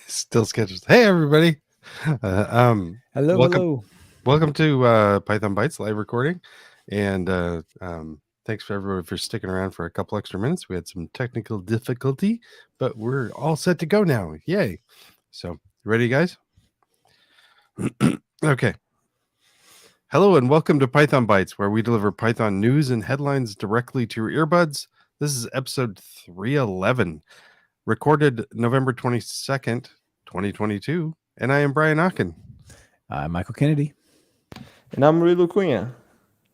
Still schedules. Hey, everybody. Hello, Welcome. hello. Welcome to Python Bytes live recording. And thanks for everyone for sticking around for a couple extra minutes. We had some technical difficulty, but we're all set to go now. Yay. So, ready, guys? Okay. Hello and welcome to Python Bytes, where we deliver Python news and headlines directly to your earbuds. This is episode 311, recorded November 22nd, 2022. And I am Brian Ocken. I'm Michael Kennedy. And I'm Murilo Cunha.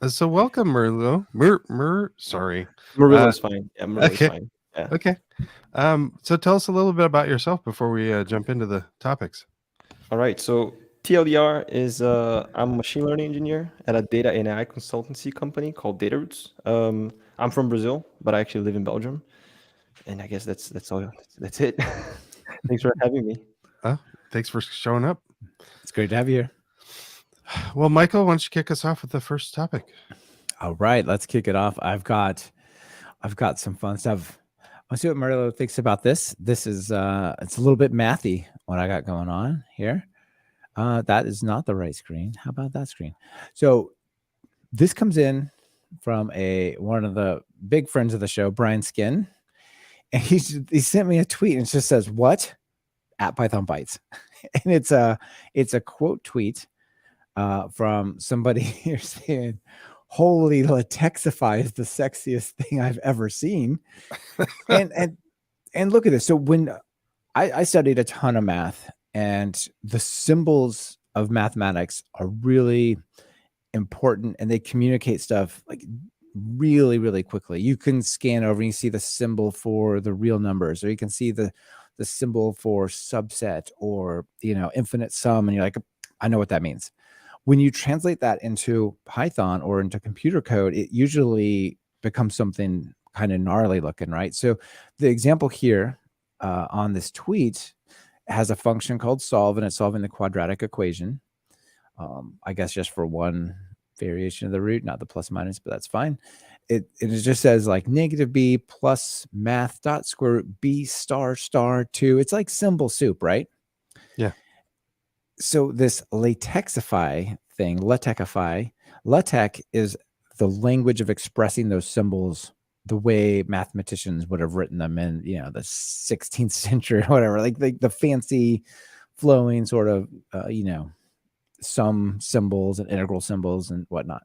So welcome, Murilo. Sorry. Murilo's fine. Yeah, Murilo's okay. fine. Yeah. Okay. So tell us a little bit about yourself before we jump into the topics. All right. So TLDR is I'm a machine learning engineer at a data and AI consultancy company called DataRoots. I'm from Brazil, but I actually live in Belgium. And I guess that's all. That's it. Thanks for having me. Thanks for showing up. It's great to have you here. Well, Michael, why don't you kick us off with the first topic? All right, let's kick it off. I've got some fun stuff. Let's see what Murilo thinks about this. This is it's a little bit mathy what I got going on here. That is not the right screen. How about that screen? So this comes in from one of the big friends of the show, Brian Skin, and he sent me a tweet and it just says, "What?" at Python Bytes. And it's a quote tweet from somebody here saying, "Holy, Latexify is the sexiest thing I've ever seen." and look at this. So when I studied a ton of math, and the symbols of mathematics are really important, and they communicate stuff like really, really quickly. You can scan over and you see the symbol for the real numbers, or you can see the symbol for subset or, infinite sum. And you're like, I know what that means. When you translate that into Python or into computer code, it usually becomes something kind of gnarly looking, right? So the example here on this tweet has a function called solve, and it's solving the quadratic equation. I guess just for one variation of the root, not the plus minus, but that's fine. It just says like -b plus math dot square root b star star 2. It's like symbol soup, right? Yeah. So this Latexify thing, LaTeX is the language of expressing those symbols the way mathematicians would have written them in, the 16th century or whatever, like the fancy flowing sort of, sum symbols and integral symbols and whatnot.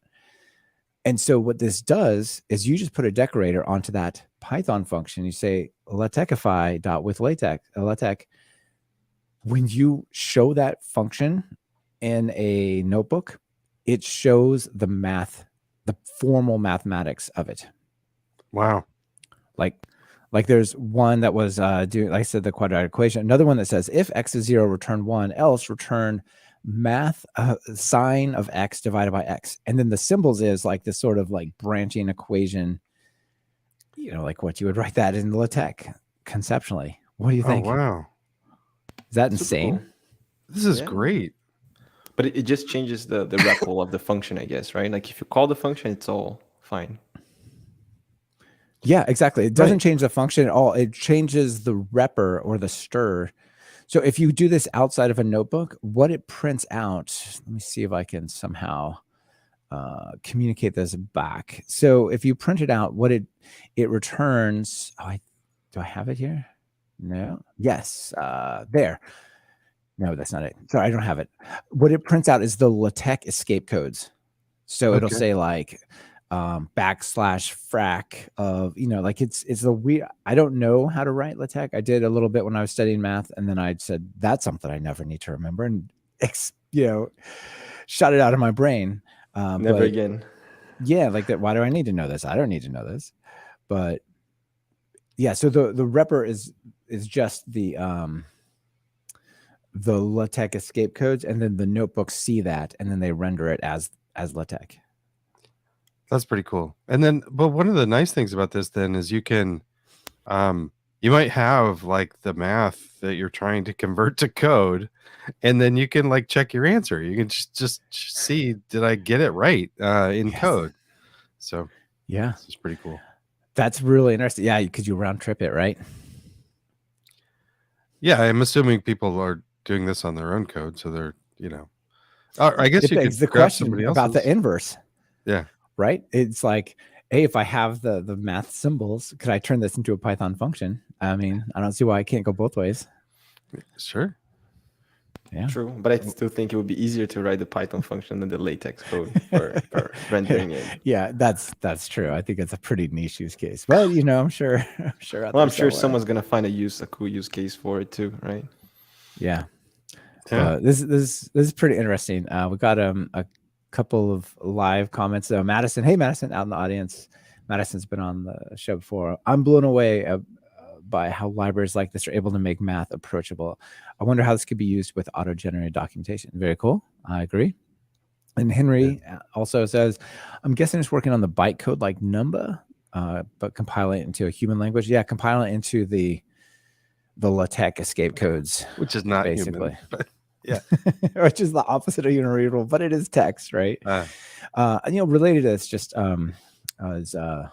And so what this does is you just put a decorator onto that Python function. You say Latexify dot with LaTeX. When you show that function in a notebook, it shows the formal mathematics of it. Wow. Like there's one that was doing, like I said, the quadratic equation. Another one that says if x is 0, return 1, else return math sine of x divided by x. And then the symbols is like this sort of like branching equation, like what you would write that in LaTeX conceptually. What do you think? Oh, wow. Is that insane? Cool. This is great. But it just changes the REPL of the function, I guess, right? Like if you call the function, it's all fine. Yeah, exactly. It doesn't change the function at all. It changes the repr or the stir. So if you do this outside of a notebook, what it prints out, let me see if I can somehow communicate this back. So if you print it out, what it returns, do I have it here? No. Yes. There. No, that's not it. Sorry, I don't have it. What it prints out is the LaTeX escape codes. So it'll say like \frac of, like it's the weird. I don't know how to write LaTeX. I did a little bit when I was studying math, and then I said that's something I never need to remember, and shot it out of my brain. Never again. Yeah, like that. Why do I need to know this? I don't need to know this. But yeah, so the repr is just the LaTeX escape codes, and then the notebooks see that, and then they render it as LaTeX. That's pretty cool. And then, but one of the nice things about this then is you can, you might have like the math that you're trying to convert to code, and then you can like check your answer. You can just see, did I get it right in code? So yeah, this is pretty cool. That's really interesting. Yeah, because you round trip it, right? Yeah, I'm assuming people are doing this on their own code, so they're, I guess It you could begs the grab question somebody about the else's. inverse, Yeah, right? It's like, hey, if I have the math symbols, could I turn this into a Python function? I mean, I don't see why I can't go both ways. sure. Yeah. True, but I still think it would be easier to write the Python function than the latex code for rendering it. Yeah, that's true. I think it's a pretty niche use case, but I'm sure out Well, there I'm sure somewhere. someone's gonna find a cool use case for it too, right? Yeah. Yeah. This is pretty interesting. We got a couple of live comments. Madison, hey Madison, out in the audience. Madison's been on the show before. I'm blown away by how libraries like this are able to make math approachable. I wonder how this could be used with auto-generated documentation. Very cool. I agree. And Henry also says, I'm guessing it's working on the bytecode like Numba, but compiling it into a human language. Yeah, compiling it into the LaTeX escape codes, Which is not basically. human, but yeah. Which is the opposite of human readable, but it is text, right? And related to this, just is oh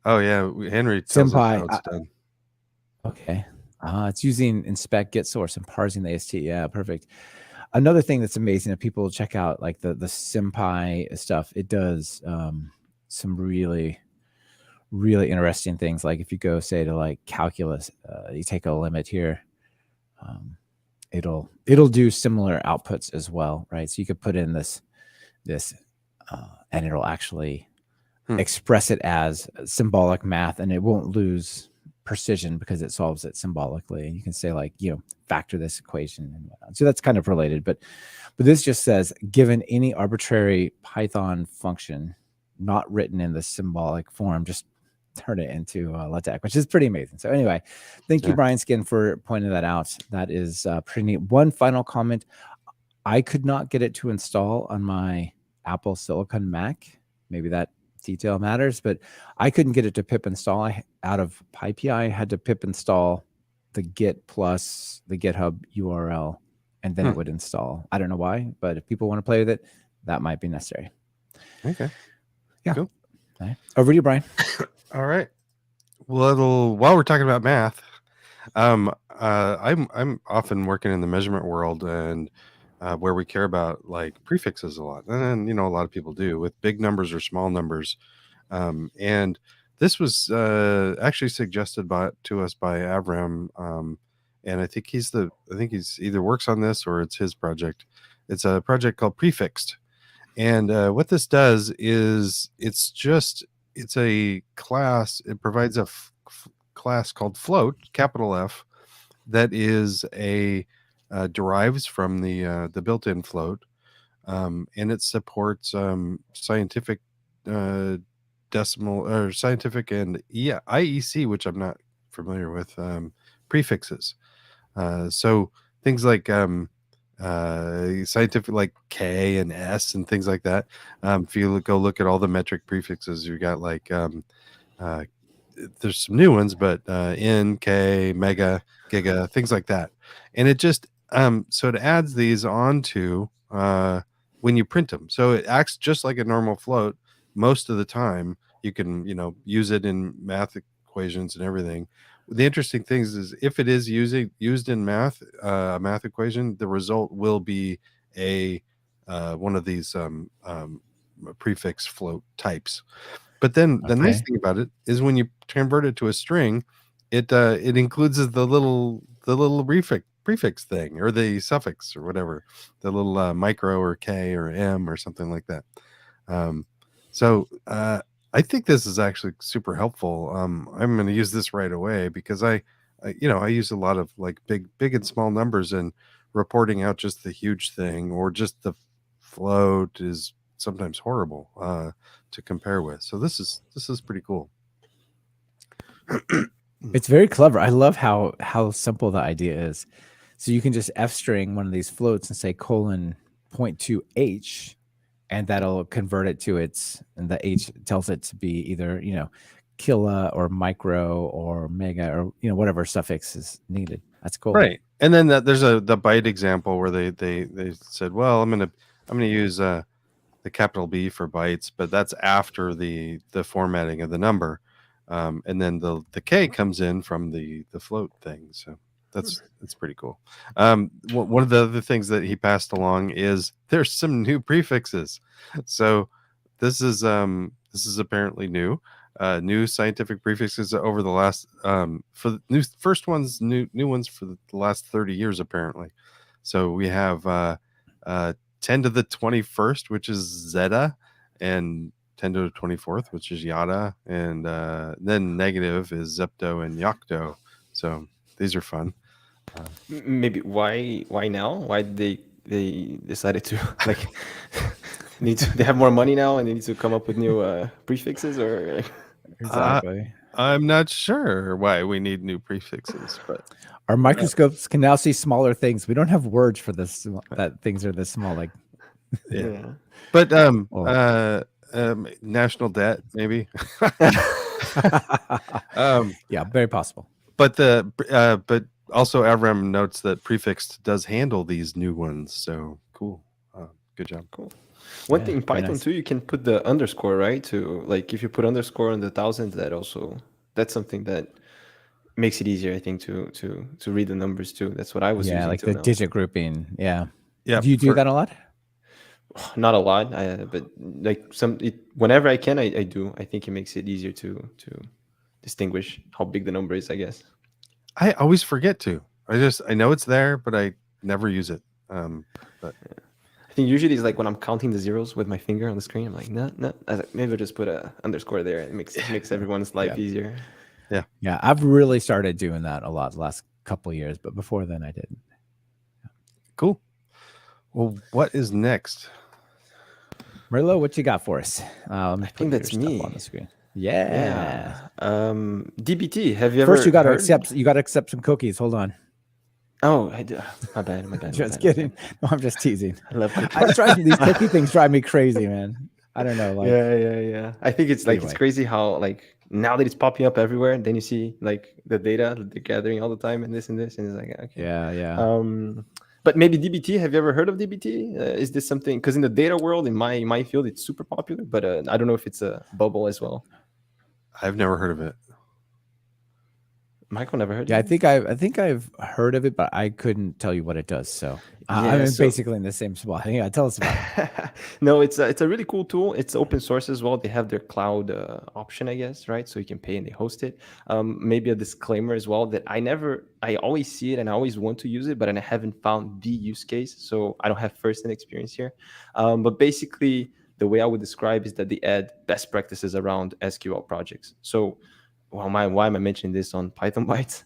yeah, Henry tells us how it's done. Okay. It's using inspect, get source, and parsing the AST. Yeah, perfect. Another thing that's amazing, if people check out like the SymPy stuff, it does some really, really interesting things. Like if you go say to like calculus, you take a limit here, it'll do similar outputs as well, right? So you could put in this and it'll actually express it as symbolic math, and it won't lose precision because it solves it symbolically. And you can say like, factor this equation and whatnot. So that's kind of related, but this just says, given any arbitrary Python function not written in the symbolic form, just turn it into LaTeX, which is pretty amazing. So anyway, thank you, Brian Skin, for pointing that out. That is pretty neat. One final comment. I could not get it to install on my Apple Silicon Mac. Maybe that detail matters, but I couldn't get it to pip install. Out of PyPI, I had to pip install the Git plus the GitHub URL, and then it would install. I don't know why, but if people want to play with it, that might be necessary. Okay. Yeah. Cool. Right. Over to you, Brian. All right. Well, while we're talking about math, I'm often working in the measurement world, and where we care about like prefixes a lot, and a lot of people do with big numbers or small numbers, and this was actually suggested to us by Avram, and I think he's either works on this or it's his project. It's a project called Prefixed, and what this does is it's a class. It provides a class called float, capital F, that is derives from the built-in float, and it supports scientific decimal or scientific and IEC, which I'm not familiar with, prefixes. So things like scientific, like K and S and things like that. If you go look at all the metric prefixes, you got like there's some new ones, but N, K, mega, giga, things like that. And it just so it adds these onto when you print them. So it acts just like a normal float most of the time. You can use it in math equations and everything. The interesting things is if it is used in math equation, the result will be a one of these prefix float types. But then the nice thing about it is when you convert it to a string, it includes the little prefix thing, or the suffix or whatever, the little micro or K or M or something like that. So I think this is actually super helpful. I'm going to use this right away because I use a lot of like big and small numbers, and reporting out just the huge thing or just the float is sometimes horrible to compare with. So this is pretty cool. It's very clever. I love how simple the idea is. So you can just F string one of these floats and say colon 0.2h, and that'll convert it to and the H tells it to be either, kilo or micro or mega or, whatever suffix is needed. That's cool. Right. And then there's the byte example where they said, well, I'm going to use the capital B for bytes, but that's after the formatting of the number. And then the K comes in from the float thing. So That's pretty cool. One of the other things that he passed along is there's some new prefixes. So this is apparently new. New scientific prefixes over the last for the new ones for the last 30 years apparently. So we have 10 to the 21st, which is zeta, and 10 to the 24th, which is yada, and then negative is zepto and yocto. So these are fun. Maybe why now? Why did they decided to like they have more money now and they need to come up with new prefixes or Exactly. I'm not sure why we need new prefixes, but Our microscopes can now see smaller things. We don't have words for this, that things are this small. Like, yeah. But national debt, maybe. Yeah, very possible. But but also Avram notes that Prefixed does handle these new ones. So cool. Good job. Cool. One Yeah, thing in very Python nice. too, you can put the underscore, right? To like if you put underscore on the thousands, that's something that makes it easier, I think, to read the numbers too. That's what I was Yeah, using like till the now. digit grouping. Yeah. Yeah. Do you do that a lot? Not a lot, but like whenever I can, I do. I think it makes it easier to distinguish how big the number is, I guess. I always forget to. I know it's there, but I never use it. But I think usually it's like when I'm counting the zeros with my finger on the screen, I'm like, no. I was like, maybe I'll just put a underscore there. It makes everyone's life easier. Yeah, I've really started doing that a lot the last couple of years, but before then I didn't. cool. Well, what is next? Murilo, what you got for us? I think that's me on the screen. Yeah. DBT. Have you First, ever you got to heard? accept some cookies. Hold on. Oh, I do. My bad. Just kidding. No, I'm just teasing. I love cookies. These cookie things drive me crazy, man. I don't know. Like, yeah. I think it's like it's Anyway. crazy how like now that it's popping up everywhere, and then you see like the data that they're gathering all the time, and this, and it's like okay. yeah. But maybe DBT. Have you ever heard of DBT? Is this something? Because in the data world, in my field, it's super popular. But I don't know if it's a bubble as well. I've never heard of it. Michael never heard. Yeah, of it? I think I've heard of it, but I couldn't tell you what it does. So I'm basically in the same spot. Yeah, tell us about it. No, it's a really cool tool. It's open source as well. They have their cloud option, I guess, right? So you can pay and they host it. Maybe a disclaimer as well that I always see it and I always want to use it, but I haven't found the use case. So I don't have first-hand experience here. But basically, the way I would describe is that they add best practices around SQL projects. So why am I mentioning this on Python Bytes?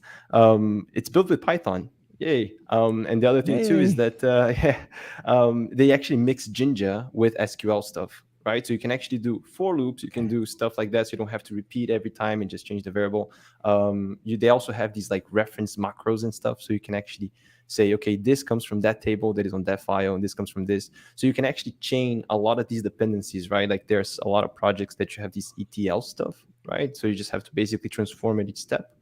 It's built with Python. Yay. And the other thing too is that they actually mix Jinja with SQL stuff, right? So you can actually do for loops. You can do stuff like that. So you don't have to repeat every time and just change the variable. They also have these like reference macros and stuff. So you can actually say, okay, this comes from that table that is on that file, and this comes from this. So you can actually chain a lot of these dependencies, right? Like there's a lot of projects that you have this ETL stuff, right? So you just have to basically transform at each step.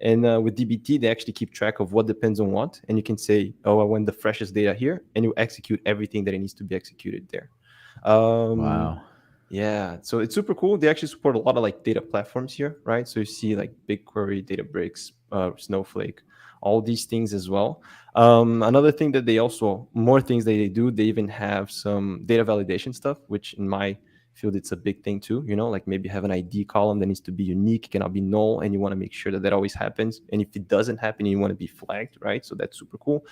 And with DBT, they actually keep track of what depends on what. And you can say, oh, I want the freshest data here, and you execute everything that it needs to be executed there. Wow. Yeah, so it's super cool. They actually support a lot of like data platforms here, right? So you see like BigQuery, Databricks, Snowflake, all these things as well. Another thing that more things that they do, they even have some data validation stuff, which in my field, it's a big thing too. Like maybe have an ID column that needs to be unique, cannot be null, and you want to make sure that always happens. And if it doesn't happen, you want to be flagged, right? So that's super cool.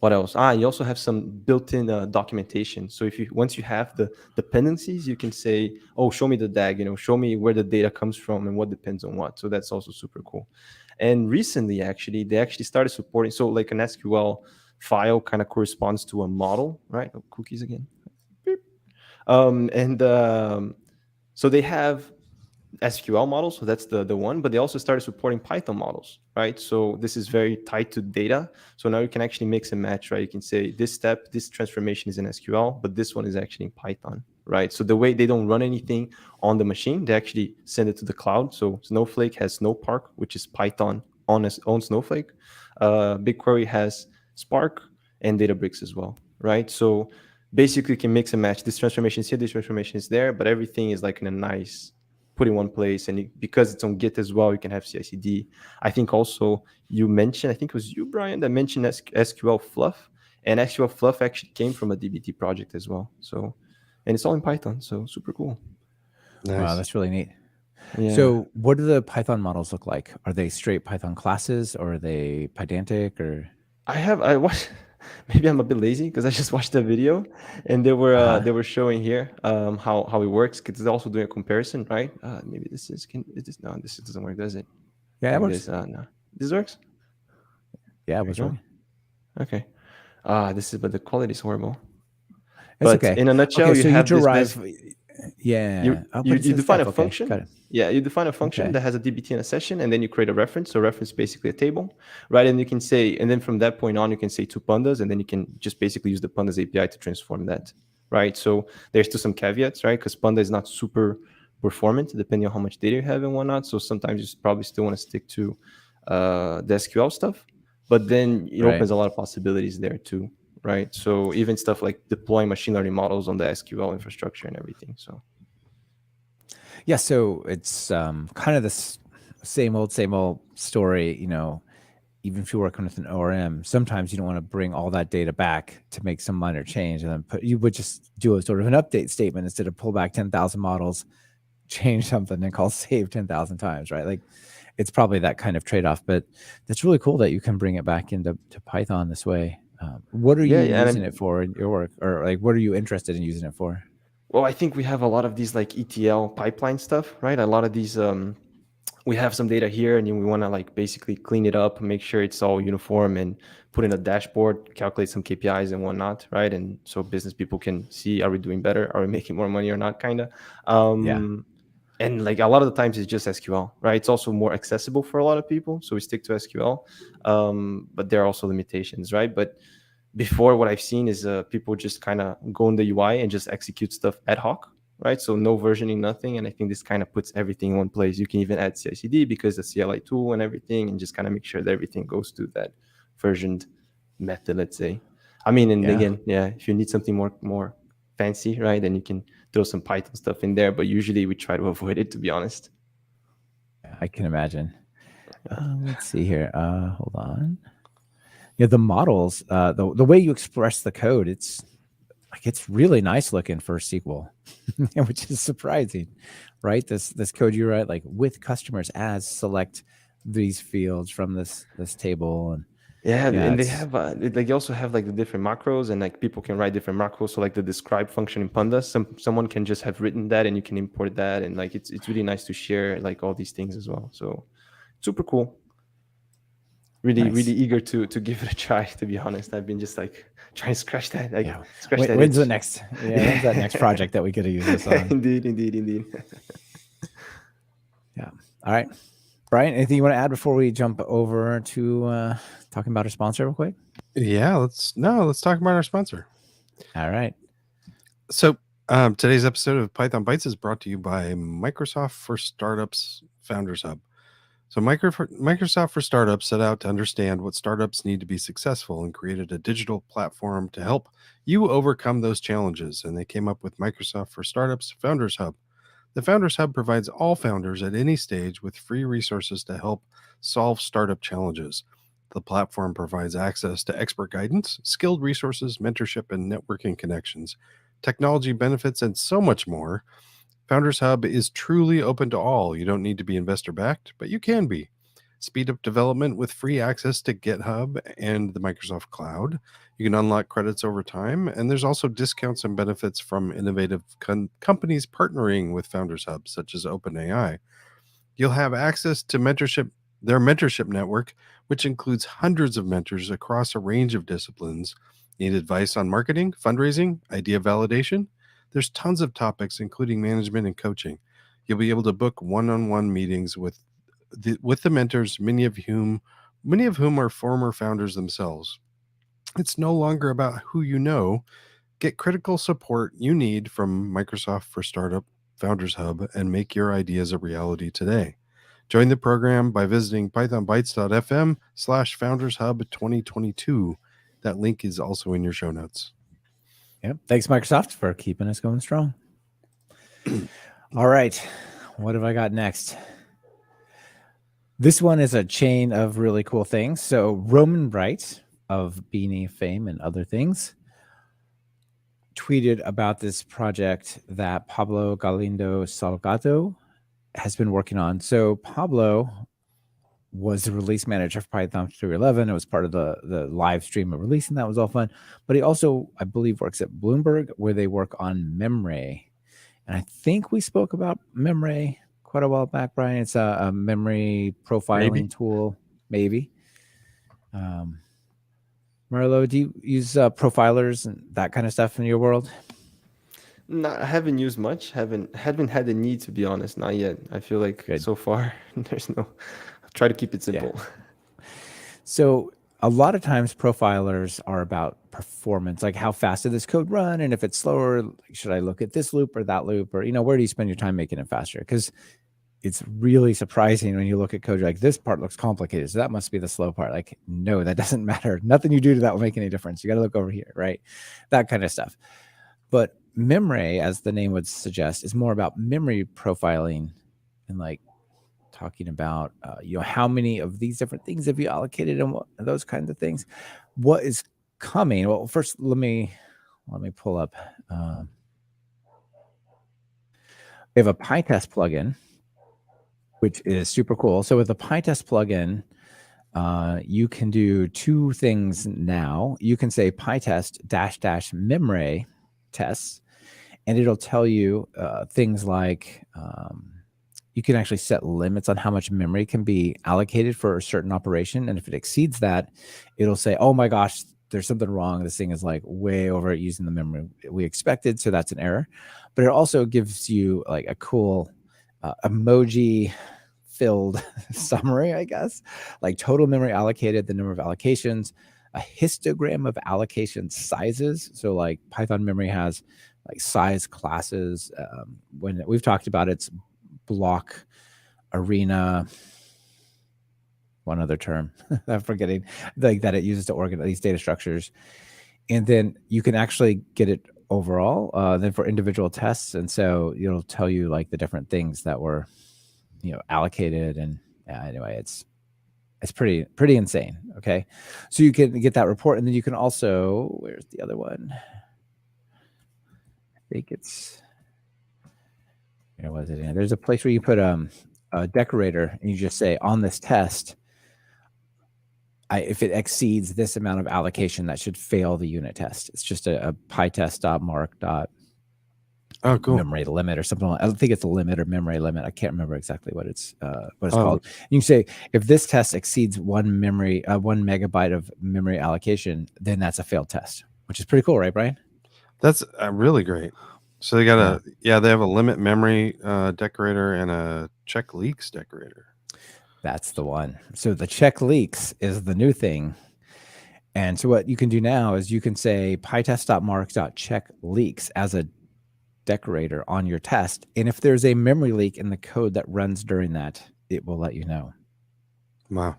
What else? You also have some built-in documentation. So once you have the dependencies, you can say, oh, show me the DAG, show me where the data comes from and what depends on what. So that's also super cool. And recently, actually, they actually started supporting, so like an SQL file kind of corresponds to a model, right? Oh, cookies again. So they have SQL models, so that's the one, but they also started supporting Python models, right? So this is very tied to data. So now you can actually mix and match, right? You can say this transformation is in SQL, but this one is actually in Python, right? So the way they don't run anything on the machine, they actually send it to the cloud. So Snowflake has Snowpark, which is Python on Snowflake. BigQuery has Spark and Databricks as well, right? So basically you can mix and match. This transformation is here, this transformation is there, but everything is like in a nice put in one place. And because it's on Git as well, you can have CI/CD. I think also you mentioned, I think it was you, Brian, that mentioned SQL Fluff. And SQL Fluff actually came from a DBT project as well. So, and it's all in Python. So super cool. Nice. Wow, that's really neat. Yeah. So what do the Python models look like? Are they straight Python classes, or are they pedantic, or? I watched, maybe I'm a bit lazy because I just watched the video, and they were showing here how it works, because they're also doing a comparison, right? Maybe this is no, this doesn't work, does it? Yeah, it Like works. no, this works. Yeah, it was There we working. go. Okay. But the quality is horrible. It's But okay. in a nutshell, Okay, you so you have this derive. Yeah. you Oh, but you it says define a def. Okay, function. got it. Yeah, you define a function Okay. that has a DBT and a session, and then you create a reference. So reference is basically a table, right? And you can say, and then from that point on, you can say two pandas, and then you can just basically use the pandas API to transform that, right? So there's still some caveats, right? Because panda is not super performant depending on how much data you have and whatnot. So sometimes you probably still want to stick to the SQL stuff, but then it Right. opens a lot of possibilities there too, right? So even stuff like deploying machine learning models on the SQL infrastructure and everything. So. Yeah, so it's kind of this same old story. Even if you're working with an ORM, sometimes you don't want to bring all that data back to make some minor change, and then you would just do a sort of an update statement instead of pull back 10,000 models, change something, and call save 10,000 times, right? Like, it's probably that kind of trade-off, but that's really cool that you can bring it back into Python this way. What are you using it for in your work, or like what are you interested in using it for? Well, I think we have a lot of these like ETL pipeline stuff, right? A lot of these, we have some data here, and then we want to like basically clean it up, make sure it's all uniform, and put in a dashboard, calculate some KPIs and whatnot, right? And so business people can see, are we doing better? Are we making more money or not? Kind of. Yeah. And like a lot of the times it's just SQL, right? It's also more accessible for a lot of people, so we stick to SQL. But there are also limitations, right? But before, what I've seen is people just kind of go in the UI and just execute stuff ad hoc, right? So no versioning, nothing. And I think this kind of puts everything in one place. You can even add CI/CD because the CLI tool and everything, and just kind of make sure that everything goes to that versioned method, let's say. I mean, and again, if you need something more fancy, right, then you can throw some Python stuff in there. But usually we try to avoid it, to be honest. I can imagine. Let's see here. Hold on. Yeah, the models, the way you express the code, it's really nice looking for SQL, which is surprising, right? This code you write, like with customers as select these fields from this table, and and they have they also have like the different macros, and like people can write different macros. So like the describe function in Pandas, someone can just have written that, and you can import that, and like it's really nice to share like all these things as well. So super cool. Really eager to give it a try, to be honest. I've been just like trying to scratch that. Like, scratch that. When's the next? When's that next project that we get to use this on? Indeed. Yeah. All right, Brian, anything you want to add before we jump over to talking about our sponsor real quick? Yeah, let's talk about our sponsor. All right. So today's episode of Python Bytes is brought to you by Microsoft for Startups Founders Hub. So Microsoft for Startups set out to understand what startups need to be successful and created a digital platform to help you overcome those challenges. And they came up with Microsoft for Startups Founders Hub. The Founders Hub provides all founders at any stage with free resources to help solve startup challenges. The platform provides access to expert guidance, skilled resources, mentorship, and networking connections, technology benefits, and so much more. Founders Hub is truly open to all. You don't need to be investor backed, but you can be. Speed up development with free access to GitHub and the Microsoft Cloud. You can unlock credits over time, and there's also discounts and benefits from innovative companies partnering with Founders Hub, such as OpenAI. You'll have access to their mentorship network, which includes hundreds of mentors across a range of disciplines. Need advice on marketing, fundraising, idea validation? There's tons of topics, including management and coaching. You'll be able to book one-on-one meetings with the mentors, many of whom are former founders themselves. It's no longer about who you know. Get critical support you need from Microsoft for Startup Founders Hub and make your ideas a reality today. Join the program by visiting pythonbytes.fm/foundershub2022. That link is also in your show notes. Yep. Thanks, Microsoft, for keeping us going strong. All right. What have I got next? This one is a chain of really cool things. So Roman Bright of Beanie fame and other things tweeted about this project that Pablo Galindo Salgado has been working on. So Pablo was the release manager for Python 3.11. It was part of the live stream of releasing. That was all fun. But he also, I believe, works at Bloomberg, where they work on memory. And I think we spoke about memory quite a while back, Brian. It's a memory profiling tool, maybe. Murilo, do you use profilers and that kind of stuff in your world? No, I haven't used much. Haven't had the need, to be honest. Not yet. I feel like so far there's no. I'll try to keep it simple. Yeah. So a lot of times profilers are about performance, like how fast did this code run, and if it's slower, should I look at this loop or that loop, or where do you spend your time making it faster? Because it's really surprising when you look at code, you're like, this part looks complicated, so that must be the slow part. Like, no, that doesn't matter. Nothing you do to that will make any difference. You got to look over here, right? That kind of stuff. But memory, as the name would suggest, is more about memory profiling and like talking about, how many of these different things have you allocated and what those kinds of things. What is coming? Well, first, let me pull up. We have a PyTest plugin, which is super cool. So with the PyTest plugin, you can do two things now. You can say pytest -- memory tests, and it'll tell you things like you can actually set limits on how much memory can be allocated for a certain operation. And if it exceeds that, it'll say, oh my gosh, there's something wrong. This thing is like way over using the memory we expected. So that's an error. But it also gives you like a cool emoji filled summary, I guess, like total memory allocated, the number of allocations, a histogram of allocation sizes. So like Python memory has like size classes. When we've talked about it's block, arena, one other term I'm forgetting, like that it uses to organize these data structures. And then you can actually get it overall, then for individual tests. And so it'll tell you like the different things that were, allocated. And anyway, it's pretty insane. Okay. So you can get that report. And then you can also, where's the other one? I think it's, where was it? There's a place where you put a decorator and you just say on this test, if it exceeds this amount of allocation, that should fail the unit test. It's just a pytest.mark. Oh, cool. Memory limit or something. I think it's a limit or memory limit. I can't remember exactly what it's called. You can say if this test exceeds 1 megabyte of memory allocation, then that's a failed test, which is pretty cool, right, Brian? That's really great. So they got they have a limit memory decorator and a check leaks decorator. That's the one. So the check leaks is the new thing. And so what you can do now is you can say pytest.mark.check leaks as a decorator on your test. And if there's a memory leak in the code that runs during that, it will let you know. Wow.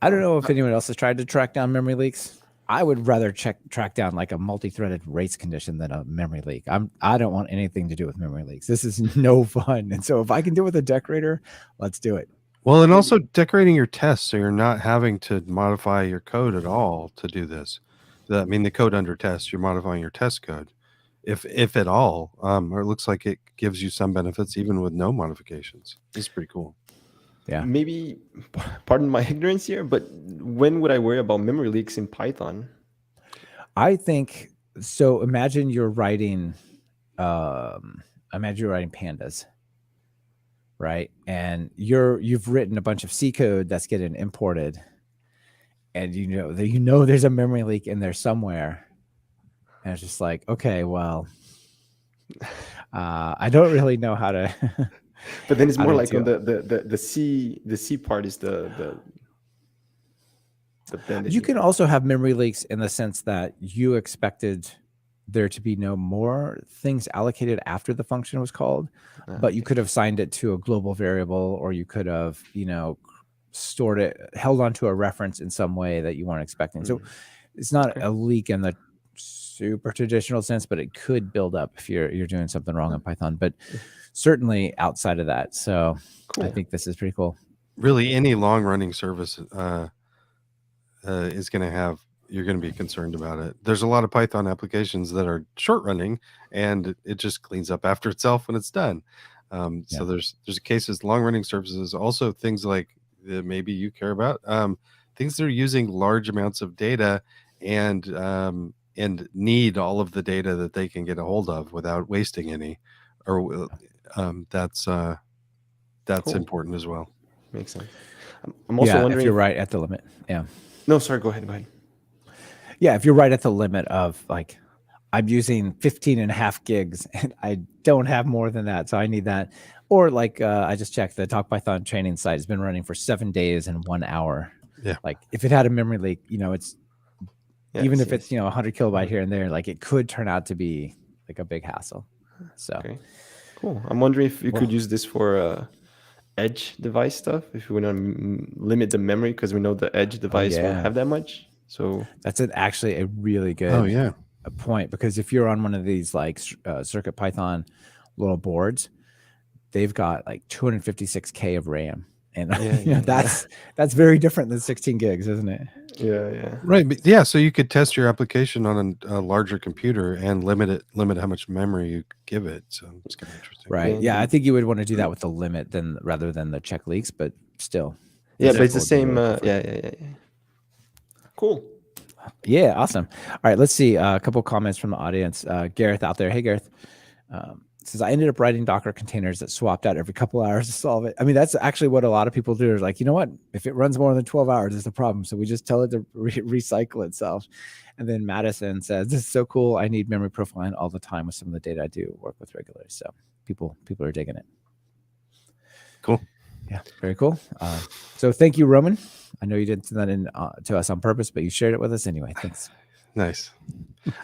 I don't know if anyone else has tried to track down memory leaks. I would rather track down like a multi-threaded race condition than a memory leak. I don't want anything to do with memory leaks. This is no fun. And so if I can do it with a decorator, let's do it. Well, and also decorating your tests so you're not having to modify your code at all to do this. I mean, the code under test, you're modifying your test code, if at all. Or it looks like it gives you some benefits even with no modifications. It's pretty cool. Yeah. Maybe, pardon my ignorance here, but when would I worry about memory leaks in Python? I think so. Imagine you're writing pandas, right? And you've written a bunch of C code that's getting imported, and there's a memory leak in there somewhere, and it's just like, okay, well, I don't really know how to. But then it's more like on the C part is the You can also have memory leaks in the sense that you expected there to be no more things allocated after the function was called, but you could have signed it to a global variable, or you could have, stored it, held onto a reference in some way that you weren't expecting. So it's not a leak in the super traditional sense, but it could build up if you're doing something wrong in Python. But certainly outside of that, so Cool. I think this is pretty cool. Really, any long running service is going to have, you're going to be concerned about it. There's a lot of Python applications that are short running, and it just cleans up after itself when it's done. So there's cases, long running services, also things like that maybe you care about, things that are using large amounts of data and need all of the data that they can get a hold of without wasting any, or that's Cool. important as well. Makes sense. I'm also wondering if you're right at the limit. Yeah. No, sorry. Go ahead. Yeah, if you're right at the limit of like, I'm using 15.5 gigs and I don't have more than that, so I need that. Or like I just checked, the Talk Python training site has been running for 7 days and 1 hour. Yeah. Like if it had a memory leak, it's even if it's 100 kilobyte here and there, like it could turn out to be like a big hassle. So okay, cool. I'm wondering if you could use this for edge device stuff. If you want to limit the memory, because we know the edge device won't have that much. So that's actually a really good point, because if you're on one of these like Circuit Python little boards, they've got like 256K of RAM, and that's very different than 16 gigs, isn't it? Yeah. Right. But yeah. So you could test your application on a larger computer and limit how much memory you give it. So it's kind of interesting. Right. Yeah. I think you would want to do that with the limit rather than the check leaks, but still. Yeah, but it's the same. Yeah. Cool. Yeah. Awesome. All right. Let's see a couple of comments from the audience. Gareth out there. Hey, Gareth. Says, I ended up writing Docker containers that swapped out every couple of hours to solve it. I mean, that's actually what a lot of people do, is like, you know what? If it runs more than 12 hours, it's a problem. So we just tell it to recycle itself. And then Madison says, this is so cool. I need memory profiling all the time with some of the data I do work with regularly. So people are digging it. Cool. Yeah, very cool. So thank you, Roman. I know you didn't send that in to us on purpose, but you shared it with us anyway. Thanks. Nice.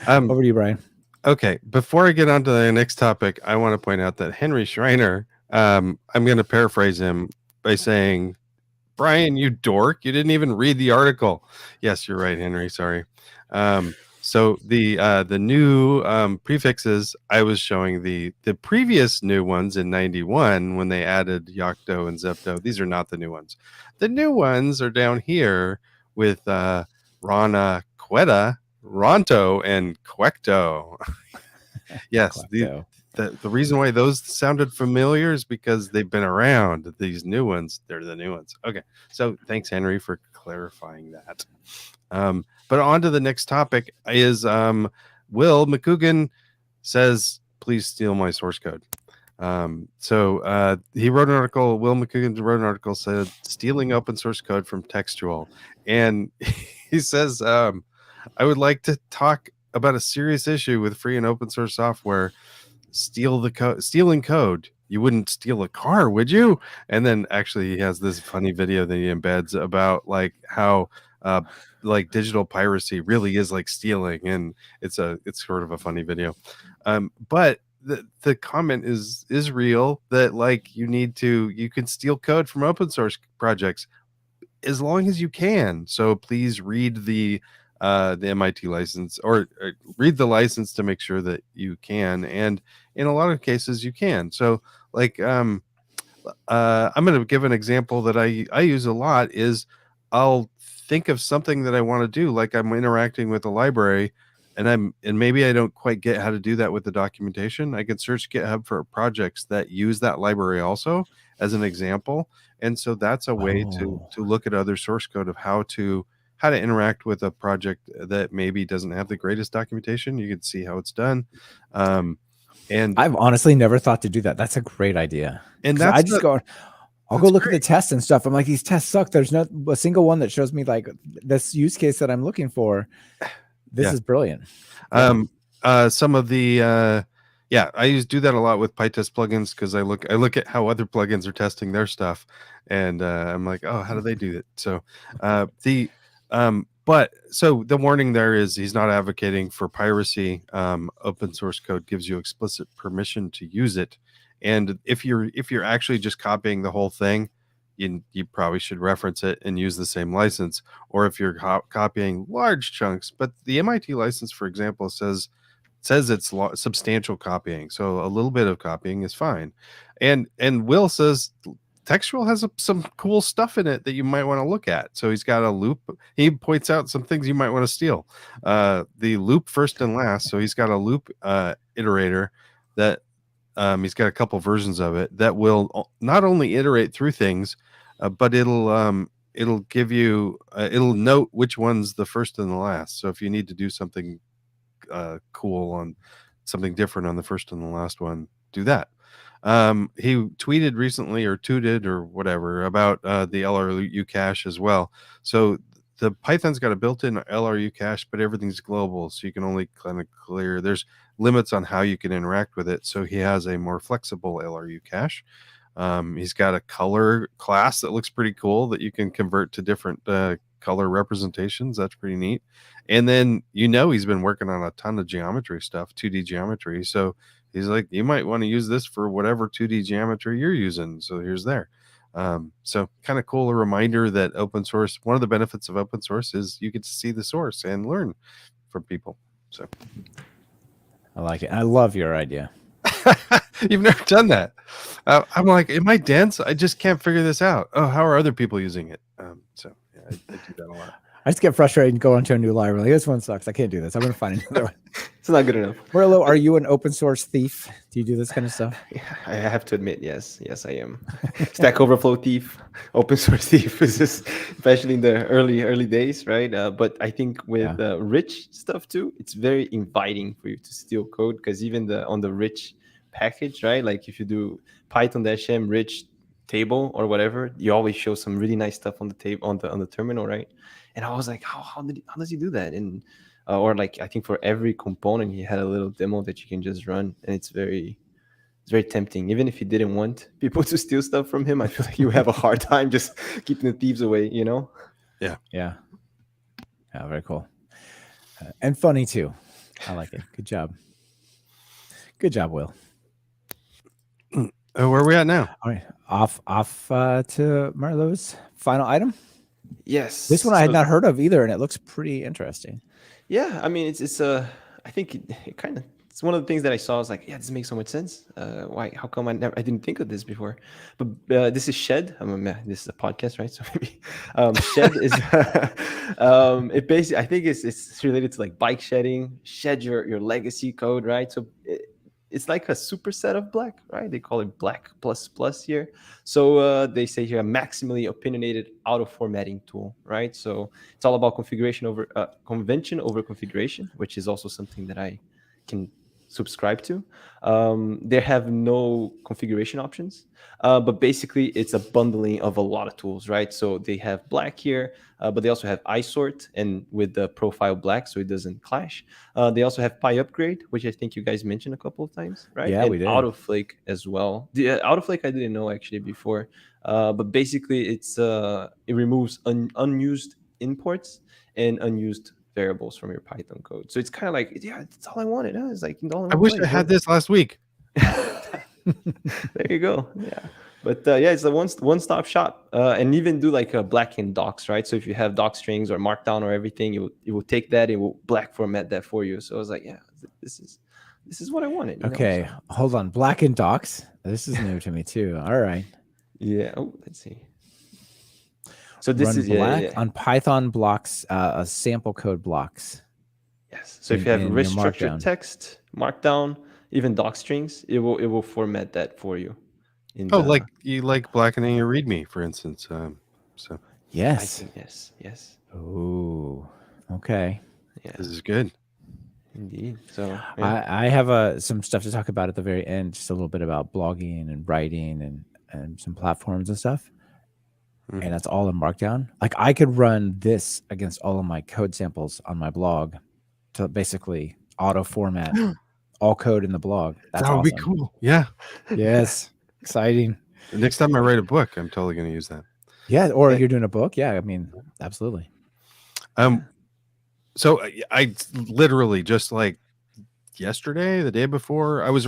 Over to you, Brian. Okay, before I get on to the next topic, I want to point out that Henry Schreiner, I'm going to paraphrase him by saying, Brian, you dork, you didn't even read the article. Yes, you're right, Henry, sorry. So the new prefixes, I was showing the previous new ones in 91 when they added Yocto and Zepto. These are not the new ones. The new ones are down here with Rana Quetta, Ronto, and Quecto. Yes, the reason why those sounded familiar is because they've been around. These new ones, they're the new ones. Okay, so thanks, Henry, for clarifying that. But on to the next topic is Will McCougan says, please steal my source code. So he wrote an article, Will McCougan wrote an article, said stealing open source code from Textual. And he says, I would like to talk about a serious issue with free and open source software. Stealing code. You wouldn't steal a car, would you? And then actually he has this funny video that he embeds about like how like digital piracy really is like stealing, and it's sort of a funny video. But the comment is real, that like you can steal code from open source projects as long as you can. So please read the MIT license, or read the license to make sure that you can, and in a lot of cases you can. So like I'm going to give an example that I use a lot. Is I'll think of something that I want to do, like I'm interacting with a library, and maybe I don't quite get how to do that with the documentation. I can search GitHub for projects that use that library also as an example, and so that's a way to look at other source code of how to interact with a project that maybe doesn't have the greatest documentation. You can see how it's done. And I've honestly never thought to do that. That's a great idea. And I'll go look at the tests and stuff. I'm like, these tests suck. There's not a single one that shows me like this use case that I'm looking for. This is brilliant. Some of the I do that a lot with PyTest plugins, because I look at how other plugins are testing their stuff, and I'm like, oh, how do they do it? So but so the warning there is he's not advocating for piracy. Open source code gives you explicit permission to use it, and if you're actually just copying the whole thing, you probably should reference it and use the same license. Or if you're copying large chunks, but the MIT license, for example, says it's substantial copying, so a little bit of copying is fine. And Will says textual has some cool stuff in it that you might want to look at. So he's got a loop. He points out some things you might want to steal. The loop first and last. So he's got a loop iterator that he's got a couple versions of it that will not only iterate through things, but it'll give you it'll note which one's the first and the last. So if you need to do something cool on something different on the first and the last one, do that. He tweeted recently or tooted or whatever about the LRU cache as well. So the Python's got a built-in LRU cache, but everything's global, so you can only kind of clear. There's limits on how you can interact with it. So he has a more flexible LRU cache. He's got a color class that looks pretty cool that you can convert to different color representations. That's pretty neat. And then he's been working on a ton of geometry stuff, 2D geometry. So he's like, you might want to use this for whatever 2D geometry you're using. So here's there. So kind of cool, a reminder that open source, one of the benefits of open source is you get to see the source and learn from people. So I like it. I love your idea. You've never done that. I'm like, am I dense? I just can't figure this out. Oh, how are other people using it? So yeah, I do that a lot. I just get frustrated and go onto a new library. Like, this one sucks. I can't do this. I'm going to find another one. It's not good enough. Murilo, are you an open source thief? Do you do this kind of stuff? Yeah, I have to admit, yes, I am. Stack Overflow thief, open source thief, is just, especially in the early days, right? But I think with rich stuff too, it's very inviting for you to steal code, because even on the rich package, right? Like if you do Python-m rich table or whatever, you always show some really nice stuff on the table on the terminal, right? And I was like, how does he do that? And or like, I think for every component he had a little demo that you can just run, and it's very tempting. Even if you didn't want people to steal stuff from him, I feel like you have a hard time just keeping the thieves away, Yeah, very cool. And funny too. I like it. Good job, Will. Where are we at now? All right, off to Marilo's final item. Yes, this one I had not heard of either, and it looks pretty interesting. Yeah, I mean, it's I think it kind of, it's one of the things that I saw. I was like, yeah, this makes so much sense. Why? How come I didn't think of this before? But this is Shed. This is a podcast, right? So maybe Shed is it basically, I think it's related to like bike shedding. Shed your legacy code, right? So it's like a superset of black, right? They call it black ++ here. So they say here a maximally opinionated auto formatting tool, right? So it's all about configuration over convention over configuration, which is also something that I can subscribe to. They have no configuration options, but basically it's a bundling of a lot of tools, right? So they have black here, but they also have isort and with the profile black, so it doesn't clash. They also have PyUpgrade, which I think you guys mentioned a couple of times, right? Yeah, and we did. Autoflake as well. The Autoflake I didn't know actually before, but basically it removes unused imports and unused variables from your Python code. So it's kind of like, yeah, that's all I wanted. It's like, I wish I had this last week. There you go. Yeah. But yeah, it's a one-stop shop, and even do like a black-in docs, right? So if you have doc strings or markdown or everything, it will take that, it will black format that for you. So I was like, yeah, this is what I wanted. Okay, hold on. Black-in docs. This is new to me too. All right. Yeah. Oh, let's see. So this is black on Python blocks, sample code blocks. Yes. So if you have rich structured text, markdown, even doc strings, it will format that for you. Like you like blackening your README, for instance. So yes. Yes. Oh, okay. Yeah. This is good. Indeed. So yeah. I have some stuff to talk about at the very end, just a little bit about blogging and writing and some platforms and stuff. Mm-hmm. And that's all in Markdown. Like I could run this against all of my code samples on my blog to basically auto format all code in the blog. That's that would awesome. Be cool. Yeah. Yes. Exciting. The next time I write a book, I'm totally going to use that. Yeah. Or you're doing a book. Yeah. I mean, absolutely. So I literally just like yesterday, the day before, I was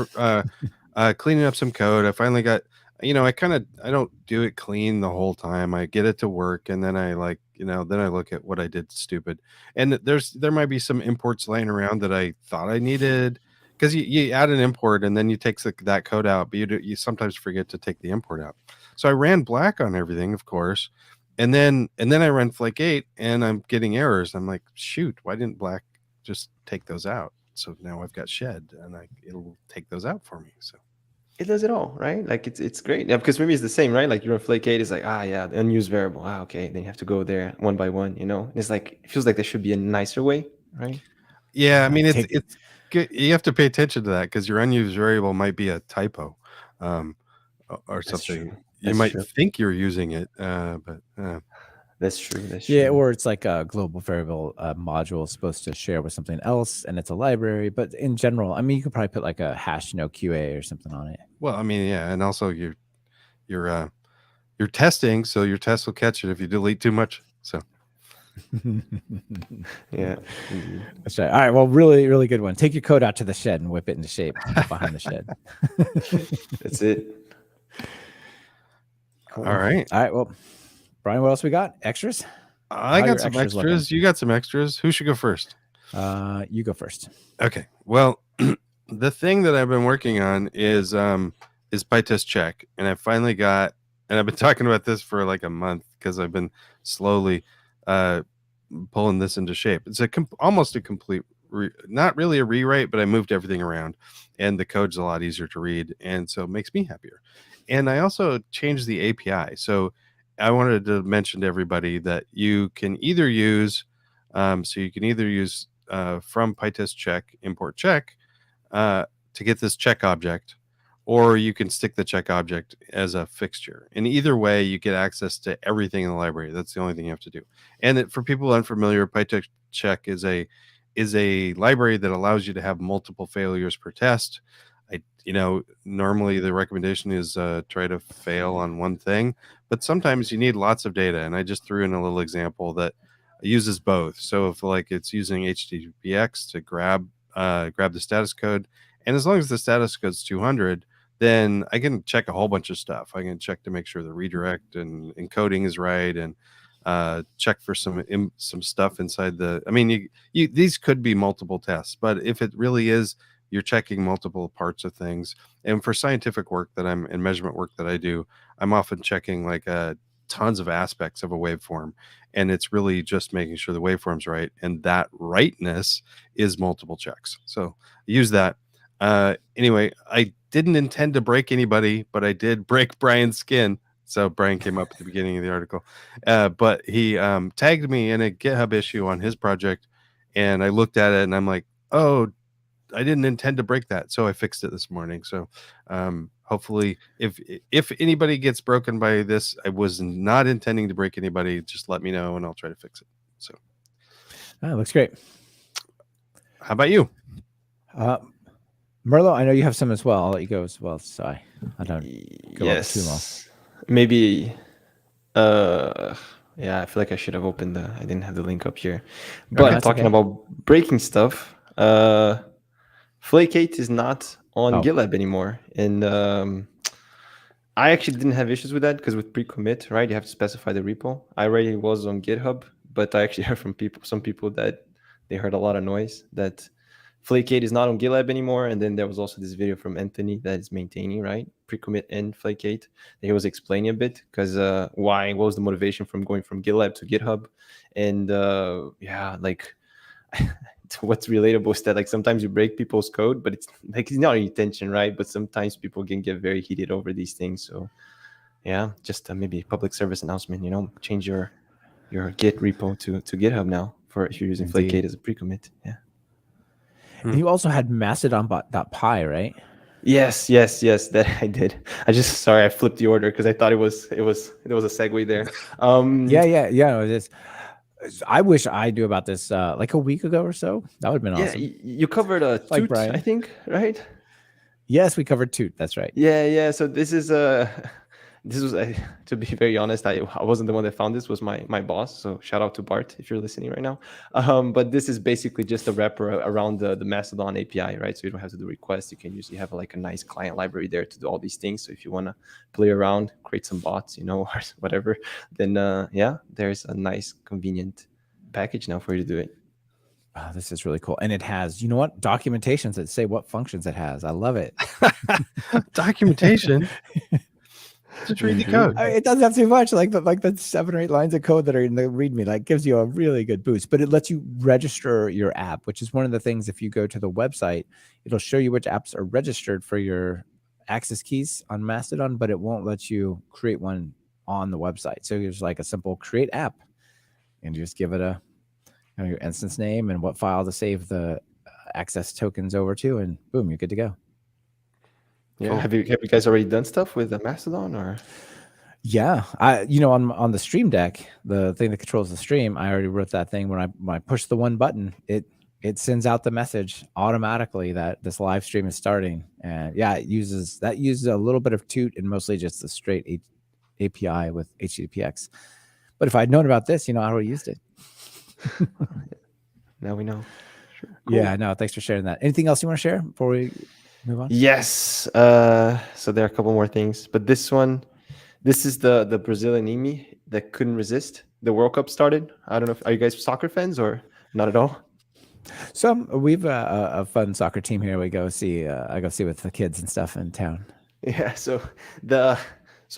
cleaning up some code. I finally got, I don't do it clean the whole time. I get it to work, and then I then I look at what I did stupid. And there might be some imports laying around that I thought I needed, because you add an import and then you take that code out, but you sometimes forget to take the import out. So I ran black on everything, of course, and then I ran flake 8, and I'm getting errors. I'm like, shoot, why didn't black just take those out? So now I've got shed, and it'll take those out for me. So it does it all, right? Like it's great. Yeah, because for me it's the same, right? Like your flake 8 is like, yeah, the unused variable. Okay. Then you have to go there one by one, It's like, it feels like there should be a nicer way, right? Yeah, I mean, it's good. You have to pay attention to that, because your unused variable might be a typo, or something. True. You might think you're using it, but that's true. That's yeah, true. or it's like a global variable module supposed to share with something else, and it's a library. But in general, I mean, you could probably put like a hash QA or something on it. Well, I mean, yeah, and also you're testing, so your test will catch it if you delete too much. So yeah, that's right. All right, well, really, really good one. Take your code out to the shed and whip it into shape behind the shed. That's it. Cool. All right. Well, Brian, what else we got? Extras? I got some extras. You got some extras. Who should go first? You go first. Okay. Well, the thing that I've been working on is pytest check, and I finally got, and I've been talking about this for like a month, because I've been slowly pulling this into shape. It's almost a complete, not really a rewrite, but I moved everything around, and the code's a lot easier to read, and so it makes me happier. And I also changed the API. So I wanted to mention to everybody that you can either use from pytest check import check to get this check object, or you can stick the check object as a fixture. And either way, you get access to everything in the library. That's the only thing you have to do. And for people unfamiliar, pytest check is a library that allows you to have multiple failures per test. Normally the recommendation is try to fail on one thing, but sometimes you need lots of data. And I just threw in a little example that uses both. So if it's using HTTPX to grab the status code, and as long as the status code's 200, then I can check a whole bunch of stuff. I can check to make sure the redirect and encoding is right, and check for some stuff inside the. I mean, these could be multiple tests, but if it really is, you're checking multiple parts of things. And for scientific work and measurement work that I do, I'm often checking tons of aspects of a waveform, and it's really just making sure the waveform's right, and that rightness is multiple checks. So use that. Anyway, I didn't intend to break anybody, but I did break Brian's skin. So Brian came up at the beginning of the article, but he tagged me in a GitHub issue on his project, and I looked at it and I'm like, oh, I didn't intend to break that, so I fixed it this morning. So hopefully, if anybody gets broken by this, I was not intending to break anybody. Just let me know, and I'll try to fix it. So that looks great. How about you, Murilo? I know you have some as well. I'll let you go as well, so I don't go up too long. Maybe. Yeah, I feel like I should have opened I didn't have the link up here. But talking about breaking stuff, Flake 8 is not on GitLab anymore. And I actually didn't have issues with that, because with pre-commit, right, you have to specify the repo. I already was on GitHub, but I actually heard from some people that they heard a lot of noise that Flake 8 is not on GitLab anymore. And then there was also this video from Anthony that is maintaining, right, pre-commit and Flake 8. That he was explaining a bit, because what was the motivation from going from GitLab to GitHub. And what's relatable is that sometimes you break people's code, but it's not your intention, right? But sometimes people can get very heated over these things. So yeah, just maybe public service announcement, change your Git repo to GitHub now if you're using Flake 8 as a pre-commit. Yeah. And you also had Mastodon.py, right? Yes, that I did. I flipped the order because I thought it was a segue there. Yeah. It is. I wish I knew about this like a week ago or so. That would have been awesome. Yeah, you covered Toot, Brian. I think, right? Yes, we covered Toot. That's right. Yeah. So this is this was, to be very honest, I wasn't the one that found this. Was my boss. So shout out to Bart if you're listening right now. But this is basically just a wrapper around the Mastodon API, right? So you don't have to do requests. You can usually have like a nice client library there to do all these things. So if you want to play around, create some bots, or whatever, then yeah, there's a nice convenient package now for you to do it. Oh, this is really cool. And it has, documentations that say what functions it has. I love it. Documentation. Just read the code. It doesn't have too much, like the 7 or 8 lines of code that are in the README. Like, gives you a really good boost. But it lets you register your app, which is one of the things. If you go to the website, it'll show you which apps are registered for your access keys on Mastodon, but it won't let you create one on the website. So there's like a simple create app, and you just give it your instance name and what file to save the access tokens over to, and boom, you're good to go. Yeah. Cool. Have you guys already done stuff with the Mastodon or? Yeah, on the Stream Deck, the thing that controls the stream, I already wrote that thing. When I push the one button, it sends out the message automatically that this live stream is starting. And yeah, it uses a little bit of Toot and mostly just the straight API with HTTPX. But if I'd known about this, I would have used it. Now we know. Sure. Cool. Yeah, no, thanks for sharing that. Anything else you want to share before we move on? Yes. So there are a couple more things, but this is the Brazilian EME that couldn't resist. The World Cup started. I don't know are you guys soccer fans or not at all? So we've a fun soccer team here. We go see. I go see with the kids and stuff in town. Yeah. So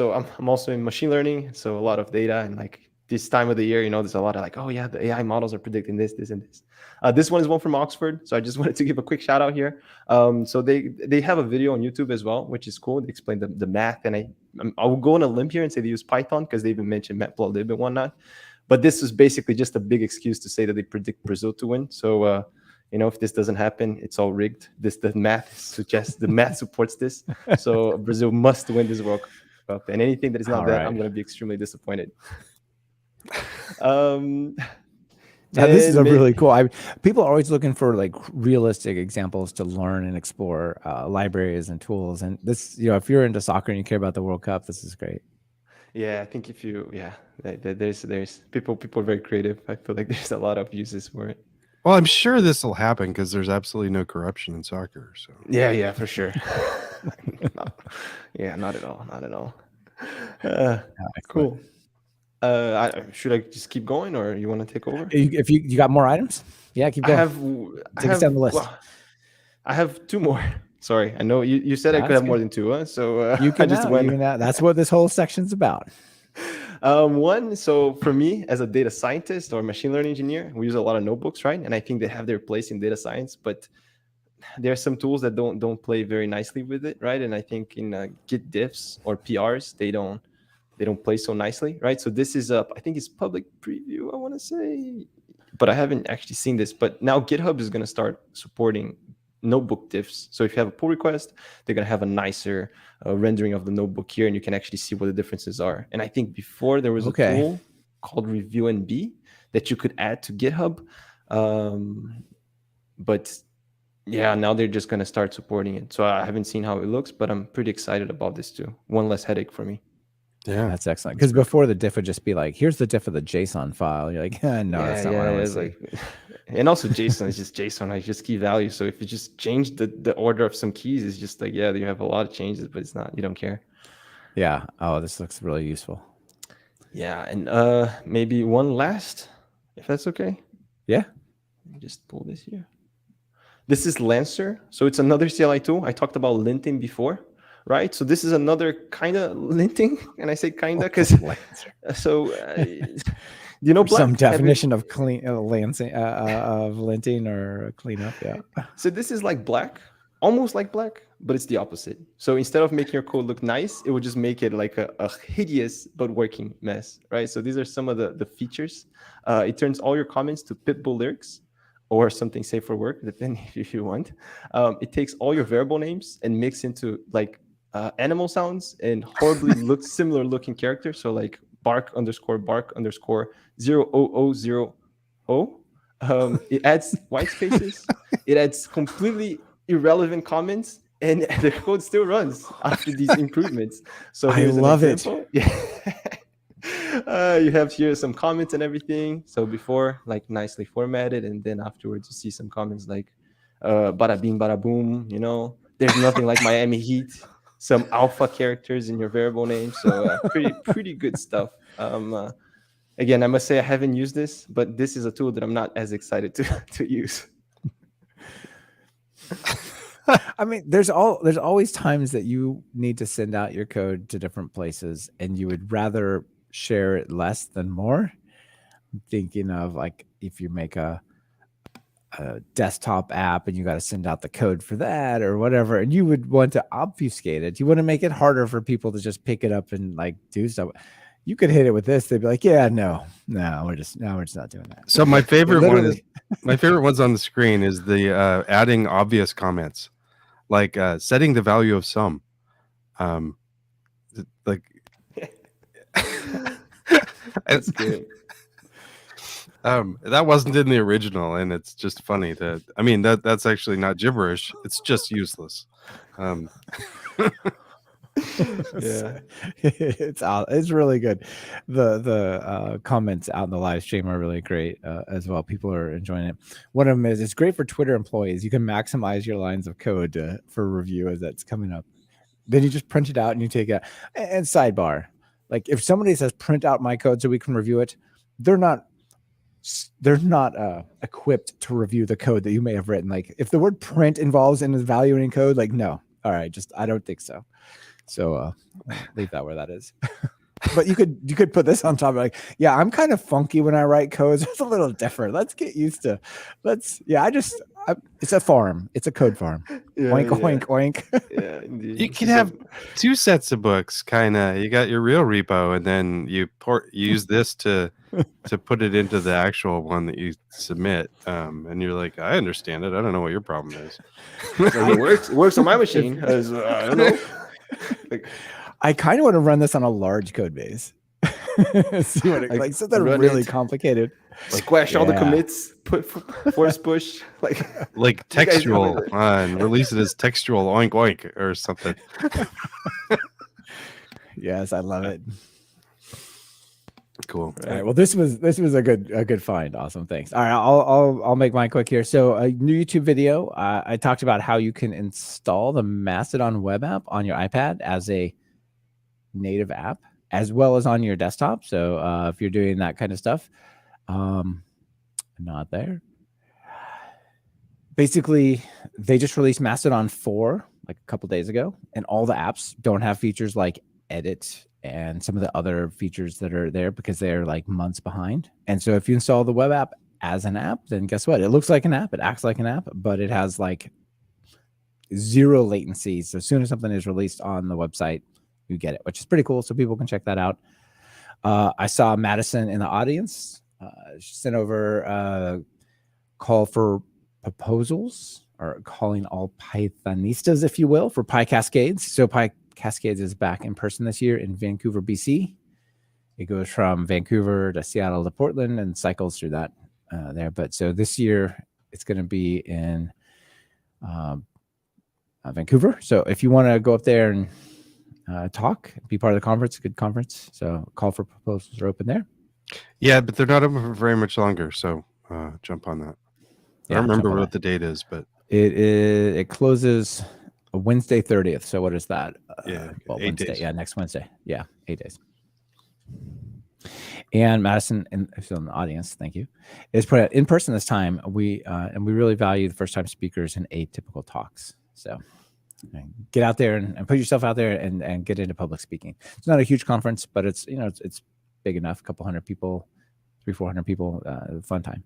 I'm also in machine learning. So a lot of data and like this time of the year, there's a lot of like, oh yeah, the AI models are predicting this, and this. This one is one from Oxford. So I just wanted to give a quick shout out here. So they have a video on YouTube as well, which is cool. They explain the math, and I will go on a limb here and say they use Python because they even mentioned matplotlib and whatnot. But this is basically just a big excuse to say that they predict Brazil to win. So if this doesn't happen, it's all rigged. The math supports this. So Brazil must win this World Cup, and anything that is not that, I'm going to be extremely disappointed. Now, this is really cool. People are always looking for like realistic examples to learn and explore libraries and tools. And this, if you're into soccer and you care about the World Cup, this is great. Yeah, I think there's people are very creative. I feel like there's a lot of uses for it. Well, I'm sure this will happen because there's absolutely no corruption in soccer. So yeah, for sure. Not at all. Cool. Should I just keep going, or you want to take over? If you got more items, yeah, keep going. Take us down the list. Well, I have 2 more. Sorry, I know you said I could have more than 2. So you can just win. That's what this whole section's about. One, so for me as a data scientist or machine learning engineer, we use a lot of notebooks, right? And I think they have their place in data science, but there are some tools that don't play very nicely with it, right? And I think in Git diffs or PRs, they don't play so nicely, right? So this is I think it's public preview, I want to say, but I haven't actually seen this. But now GitHub is going to start supporting notebook diffs. So if you have a pull request, they're going to have a nicer rendering of the notebook here, and you can actually see what the differences are. And I think before there was a tool called ReviewNB that you could add to GitHub. But yeah, now they're just going to start supporting it. So I haven't seen how it looks, but I'm pretty excited about this too. One less headache for me. Yeah, that's excellent. Because before the diff would just be like, here's the diff of the JSON file. You're like, no, that's not what I was like. And also JSON is just JSON. I just key value. So if you just change the order of some keys, it's just like, yeah, you have a lot of changes, but it's not, you don't care. Yeah. Oh, this looks really useful. Yeah. And maybe one last, if that's okay. Yeah. Let me just pull this here. This is Lancer. So it's another CLI tool. I talked about linting before. Right, so this is another kind of linting, and I say kind of because so you know, Black, some definition of clean lancing of linting or cleanup. Yeah. So this is like Black, almost like Black, but it's the opposite. So instead of making your code look nice, it would just make it like a hideous but working mess. Right. So these are some of the features. It turns all your comments to Pitbull lyrics or something safe for work, depending if you want. It takes all your variable names and makes into like animal sounds and horribly similar looking characters. So like bark underscore 0000. It adds white spaces. It adds completely irrelevant comments and the code still runs after these improvements. So I here's love an it. example. Yeah. You have here some comments and everything. So before, like, nicely formatted, and then afterwards you see some comments like bada bing bada boom, you know, there's nothing like Miami Heat, some alpha characters in your variable name. So pretty good stuff. Again, I must say I haven't used this, but this is a tool that I'm not as excited to use. I mean, there's always times that you need to send out your code to different places, and you would rather share it less than more. I'm thinking of like if you make a desktop app and you got to send out the code for that or whatever, and you would want to obfuscate it. You want to make it harder for people to just pick it up and like do stuff. You could hit it with this. They'd be like, "Yeah, no, we're just not doing that." So my favorite one is my favorite one's on the screen is the adding obvious comments, like setting the value of sum. Like That's good. That wasn't in the original, and it's just funny that I mean that's actually not gibberish. It's just useless. Yeah, it's really good. The comments out in the live stream are really great as well. People are enjoying it. One of them is it's great for Twitter employees. You can maximize your lines of code for review as that's coming up. Then you just print it out and you take it. And sidebar, like if somebody says print out my code so we can review it, they're not equipped to review the code that you may have written. Like if the word print involves in evaluating code, like no, all right, I don't think so. So leave that where that is. But you could put this on top of like, yeah, I'm kind of funky when I write codes. It's a little different. Let's get used to. It's a farm. It's a code farm. yeah, Oink, yeah. oink, oink. Yeah, indeed. You can have two sets of books, kind of. You got your real repo, and then you use this to put it into the actual one that you submit. And you're like, I understand it. I don't know what your problem is. It works on my machine. I don't know. Like, I kind of want to run this on a large code base. See what it, like something really complicated. Squash all the commits, put force push, like textual, and release it as textual oink oink or something. Yes, I love it. Cool. All right. Well, this was a good find. Awesome. Thanks. All right. I'll make mine quick here. So a new YouTube video. I talked about how you can install the Mastodon Web App on your iPad as a native app, as well as on your desktop. So if you're doing that kind of stuff, not there. Basically, they just released Mastodon 4 like a couple days ago, and all the apps don't have features like edit and some of the other features that are there because they're like months behind. And so if you install the web app as an app, then guess what? It looks like an app, it acts like an app, but it has like zero latency. So as soon as something is released on the website, you get it, which is pretty cool. So people can check that out. I saw Madison in the audience. She sent over a call for proposals, or calling all Pythonistas, if you will, for PiCascades. So PiCascades is back in person this year in Vancouver, BC. It goes from Vancouver to Seattle to Portland and cycles through that there. But so this year it's going to be in Vancouver. So if you want to go up there and talk, be part of the conference, good conference. So call for proposals are open there. Yeah, but they're not open for very much longer. So jump on that. I don't remember what the date is, but it closes Wednesday 30th. So what is that? Yeah, well, 8 Wednesday. days. Yeah, next Wednesday. Yeah, 8 days. And Madison, and if you're in the audience, thank you, is put out in person this time. We really value the first time speakers and atypical talks. So get out there and put yourself out there and get into public speaking. It's not a huge conference, but it's big enough. A couple hundred people, 300-400 people. Fun time.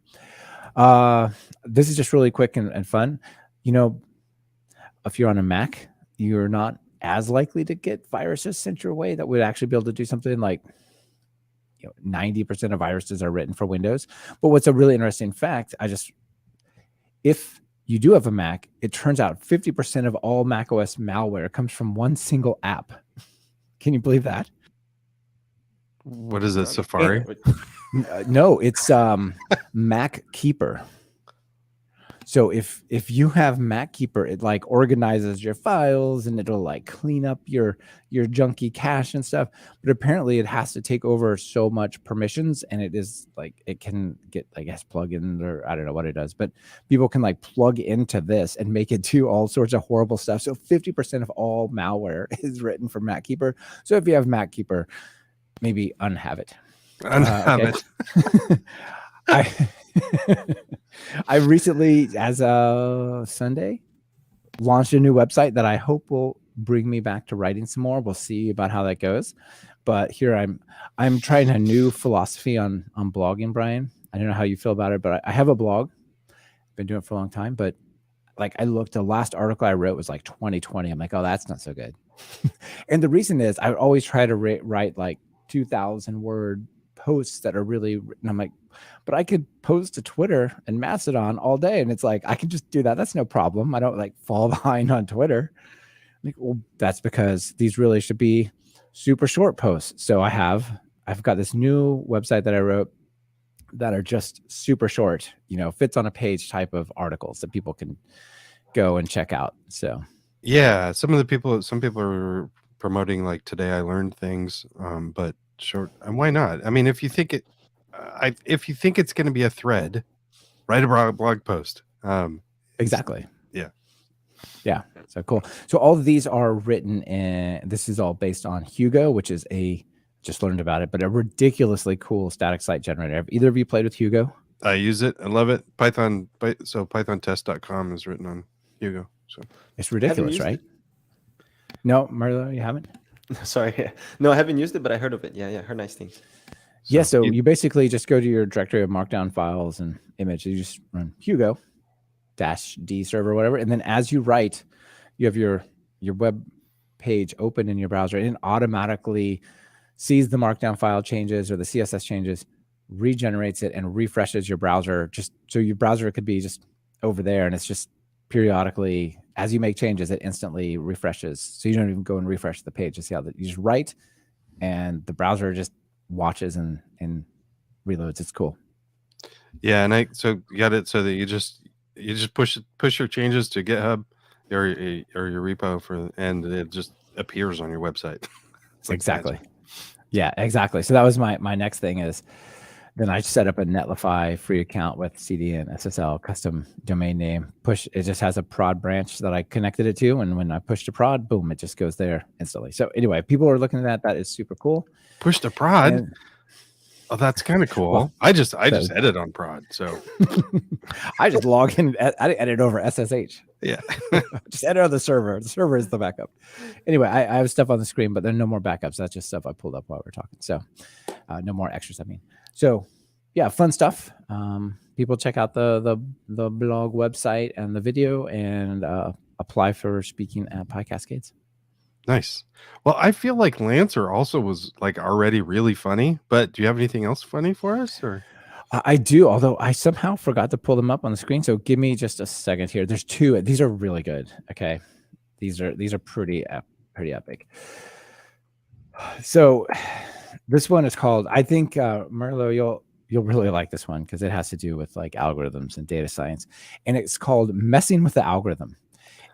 This is just really quick and fun. If you're on a Mac, you're not as likely to get viruses sent your way that would actually be able to do something like 90% of viruses are written for Windows. But what's a really interesting fact, if you do have a Mac, it turns out 50% of all macOS malware comes from one single app. Can you believe that? What is it, Safari? No, it's Mac Keeper. So if you have MacKeeper, it like organizes your files and it'll like clean up your junky cache and stuff. But apparently it has to take over so much permissions, and it is like it can get, I guess, plugins, or I don't know what it does, but people can like plug into this and make it do all sorts of horrible stuff. So 50% of all malware is written for MacKeeper. So if you have MacKeeper, maybe unhave it. Unhave it. I recently, as a Sunday, launched a new website that I hope will bring me back to writing some more. We'll see about how that goes. But here I'm trying a new philosophy on blogging, Brian. I don't know how you feel about it, but I have a blog. I've been doing it for a long time, but like I looked, the last article I wrote was like 2020. I'm like, oh, that's not so good. And the reason is I would always try to write like 2,000 word posts that are really written. I'm like, but I could post to Twitter and Mastodon all day. And it's like, I can just do that. That's no problem. I don't like fall behind on Twitter. I'm like, well, that's because these really should be super short posts. So I've got this new website that I wrote that are just super short, fits on a page type of articles that people can go and check out. So yeah, some people are promoting like today I learned things, but short. And why not? I mean, if you think it's going to be a thread, write a blog post. Exactly. Yeah. So cool. So all of these are written in. This is all based on Hugo, which is just learned about it, but a ridiculously cool static site generator. Have either of you played with Hugo? I use it. I love it. So pythontest.com is written on Hugo. So it's ridiculous, right? No, Murilo, you haven't? Sorry. No, I haven't used it, but I heard of it. Yeah, I heard nice things. So you basically just go to your directory of markdown files and images. You just run Hugo -d server, whatever. And then as you write, you have your web page open in your browser, and it automatically sees the markdown file changes or the CSS changes, regenerates it, and refreshes your browser. Just so your browser could be just over there, and it's just periodically, as you make changes, it instantly refreshes. So you don't even go and refresh the page to see how that. You just write, and the browser just watches and reloads. It's cool. Yeah, and so you got it so that you just push your changes to GitHub or your repo and it just appears on your website. Like exactly. magic. Yeah, exactly. So that was my next thing is then I set up a Netlify free account with CD and SSL custom domain name. It just has a prod branch that I connected it to, and when I push to prod, boom, it just goes there instantly. So anyway, people are looking at that. That is super cool. Push to prod. Oh, that's kind of cool. Well, I just edit on prod. So I just log in. I edit over SSH. Yeah. Just edit on the server. The server is the backup. Anyway, I have stuff on the screen, but there are no more backups. That's just stuff I pulled up while we were talking. So no more extras, I mean. So yeah, fun stuff. People check out the blog website and the video and apply for speaking at PiCascades. Nice. Well, I feel like Lancer also was like already really funny, but do you have anything else funny for us? Or I do, although I somehow forgot to pull them up on the screen. So give me just a second here. There's two. These are really good. Okay, these are pretty epic. So this one is called. I think Murilo, you'll really like this one because it has to do with like algorithms and data science, and it's called Messing with the Algorithm.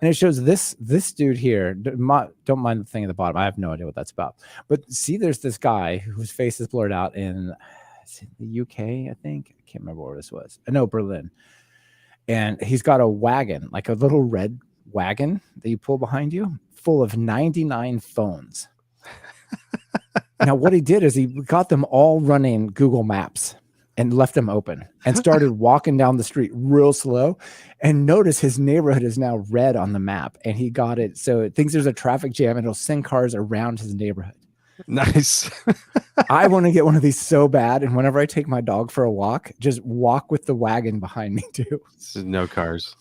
And it shows this dude here. Don't mind the thing at the bottom. I have no idea what that's about. But see, there's this guy whose face is blurred out in the UK, I think. I can't remember where this was. No, Berlin. And he's got a wagon, like a little red wagon that you pull behind you, full of 99 phones. Now, what he did is he got them all running Google Maps and left them open and started walking down the street real slow, and notice his neighborhood is now red on the map, and he got it so it thinks there's a traffic jam and it'll send cars around his neighborhood. Nice. I want to get one of these so bad, and whenever I take my dog for a walk, just walk with the wagon behind me too. No cars.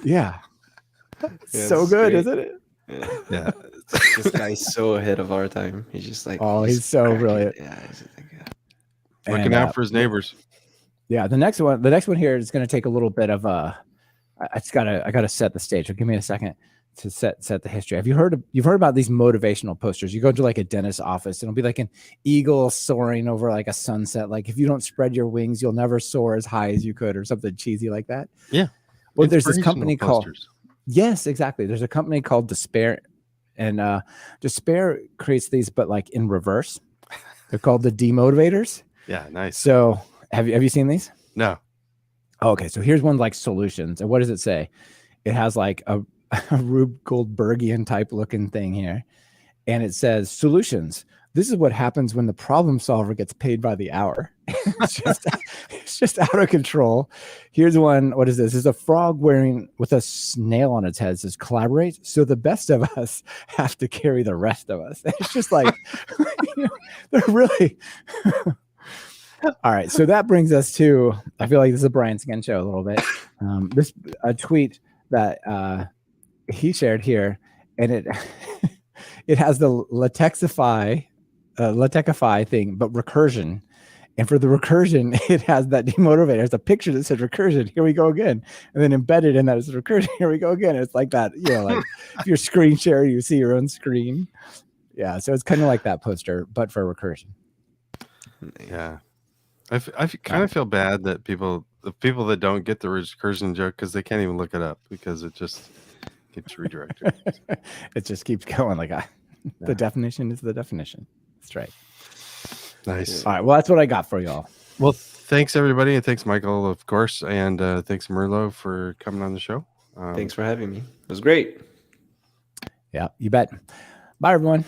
Yeah. So good, isn't it? Yeah. This guy's so ahead of our time. He's just like, he's so brilliant. Yeah, he's just like, looking out for his neighbors. Yeah, the next one here is going to take a little bit of I gotta set the stage. So give me a second to set the history. You've heard about these motivational posters? You go to like a dentist's office, and it'll be like an eagle soaring over like a sunset. Like if you don't spread your wings, you'll never soar as high as you could, or something cheesy like that. Yeah. Well, there's this Inspirational company called posters. Yes, exactly. There's a company called Despair, and Despair creates these, but like in reverse. They're called the Demotivators. Yeah, nice. So have you seen these? No. Okay, so here's one like solutions. And what does it say? It has like a Rube Goldbergian type looking thing here. And it says solutions. This is what happens when the problem solver gets paid by the hour. it's just out of control. Here's one. What is this? This is a frog with a snail on its head. It says collaborate. So the best of us have to carry the rest of us. It's just like, they're really. All right. So that brings us to, I feel like this is a Brian Skin show a little bit. This a tweet that he shared here, and it has the Latexify thing, but recursion. And for the recursion, it has that demotivator. There's a picture that says recursion. Here we go again. And then embedded in that is recursion. Here we go again. It's like that, like if you're screen share, you see your own screen. Yeah. So it's kind of like that poster, but for recursion. Yeah. I kind of feel bad that the people that don't get the recursion joke, because they can't even look it up because it just keeps redirecting. It just keeps going like the definition is the definition. That's right. Nice. All right. Well, that's what I got for y'all. Well, thanks everybody, and thanks Michael, of course, and thanks Murilo for coming on the show. Thanks for having me. It was great. Yeah, you bet. Bye, everyone.